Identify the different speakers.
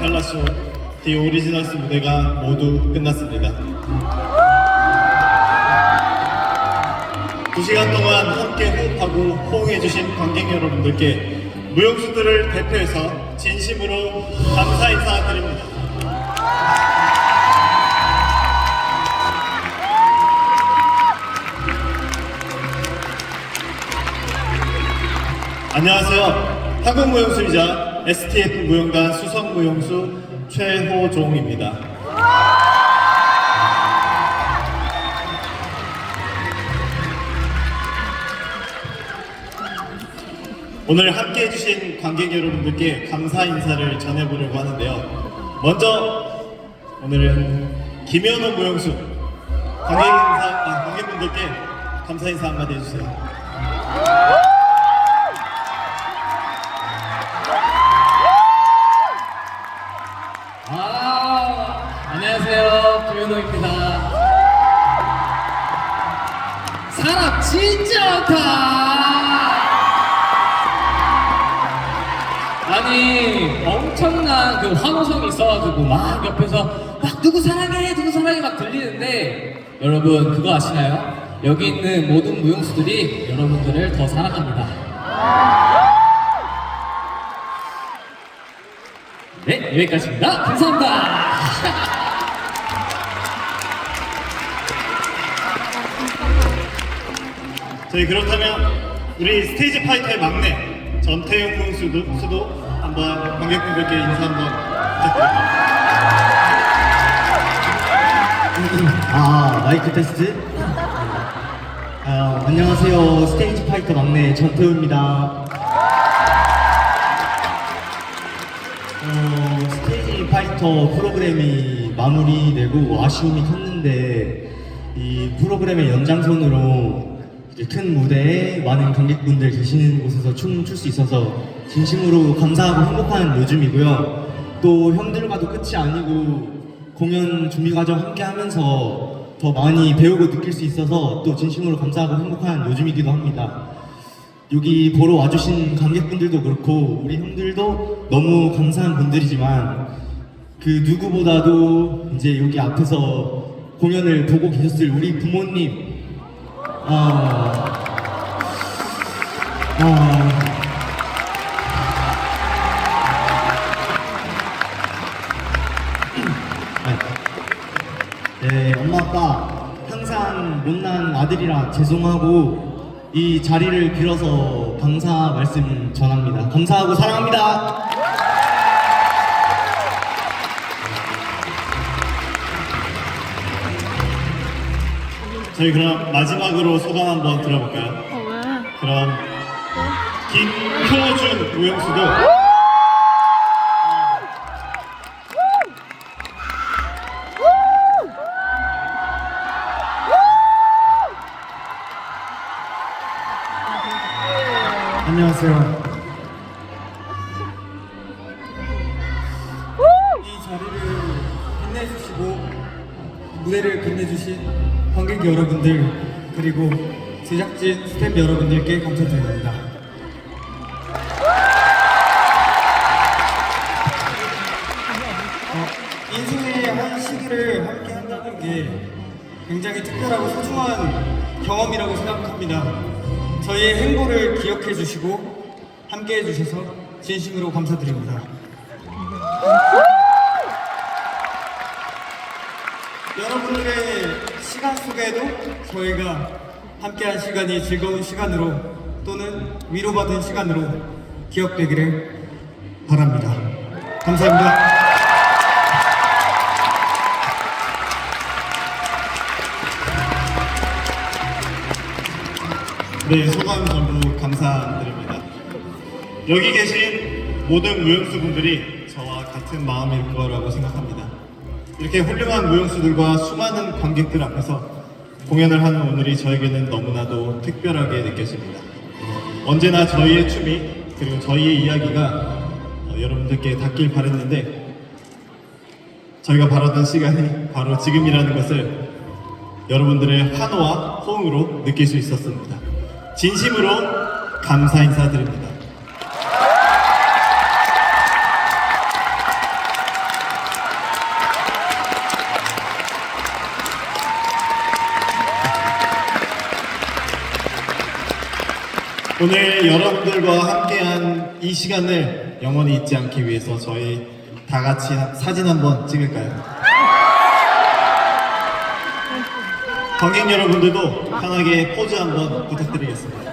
Speaker 1: 갈라쇼 디 오리지널스 무대가 모두 끝났습니다. 2시간 동안 함께 호흡하고 호응해주신 관객 여러분들께 무용수들을 대표해서 진심으로 감사 인사드립니다. 안녕하세요. 한국무용수이자 STF 무용단 수석무용수 최호종입니다. 오늘 함께 해주신 관객 여러분들께 감사 인사를 전해보려고 하는데요. 먼저 오늘은 김현호 무용수 관객분들께 감사 인사 한마디 해주세요.
Speaker 2: 안녕하세요, 김현호입니다. 사람 진짜 많다. 아니 엄청난 그 환호성이 있어가지고 막 옆에서 막 누구 사랑해 막 들리는데, 여러분 그거 아시나요? 여기 있는 모든 무용수들이 여러분들을 더 사랑합니다. 네, 여기까지입니다. 감사합니다.
Speaker 1: 저희 그렇다면 우리 스테이지 파이터의 막내 전태용 무용수도 한번 관객분들께 인사 한번 부탁드립니다.
Speaker 3: 마이크 테스트. 안녕하세요. 스테이지 파이터 막내 전태우입니다. 스테이지 파이터 프로그램이 마무리되고 아쉬움이 컸는데, 이 프로그램의 연장선으로 이제 큰 무대에 많은 관객분들 계시는 곳에서 춤을 출 수 있어서 진심으로 감사하고 행복한 요즘이고요. 또 형들과도 끝이 아니고 공연 준비 과정 함께 하면서 더 많이 배우고 느낄 수 있어서 또 진심으로 감사하고 행복한 요즘이기도 합니다. 여기 보러 와주신 관객분들도 그렇고 우리 형들도 너무 감사한 분들이지만, 그 누구보다도 이제 여기 앞에서 공연을 보고 계셨을 우리 부모님, 네, 엄마 아빠 항상 못난 아들이라 죄송하고 이 자리를 빌어서 감사 말씀 전합니다. 감사하고 사랑합니다.
Speaker 1: 저희 그럼 마지막으로 소감 한번 들어볼까요? 그럼 김효준 무용수도
Speaker 3: 안녕하세요.
Speaker 4: 이 자리를 빛내주시고 무대를 빛내주신 관객 여러분들, 그리고 제작진 스태프 여러분들께 감사드립니다. 인생의 한 시기를 함께 한다는 게 굉장히 특별하고 소중한 경험이라고 생각합니다. 저희의 행보를 기억해 주시고 함께 해주셔서 진심으로 감사드립니다. 여러분들의 시간 속에도 저희가 함께한 시간이 즐거운 시간으로 또는 위로받은 시간으로 기억되기를 바랍니다. 감사합니다.
Speaker 1: 네, 소감 전부 감사드립니다. 여기 계신 모든 무용수분들이 저와 같은 마음일 거라고 생각합니다. 이렇게 훌륭한 무용수들과 수많은 관객들 앞에서 공연을 하는 오늘이 저에게는 너무나도 특별하게 느껴집니다. 언제나 저희의 춤이, 그리고 저희의 이야기가 여러분들께 닿길 바랬는데, 저희가 바라던 시간이 바로 지금이라는 것을 여러분들의 환호와 호응으로 느낄 수 있었습니다. 진심으로 감사 인사드립니다. 오늘 여러분들과 함께한 이 시간을 영원히 잊지 않기 위해서 저희 다 같이 사진 한번 찍을까요? 관객 여러분들도 편하게 포즈 한번 부탁드리겠습니다.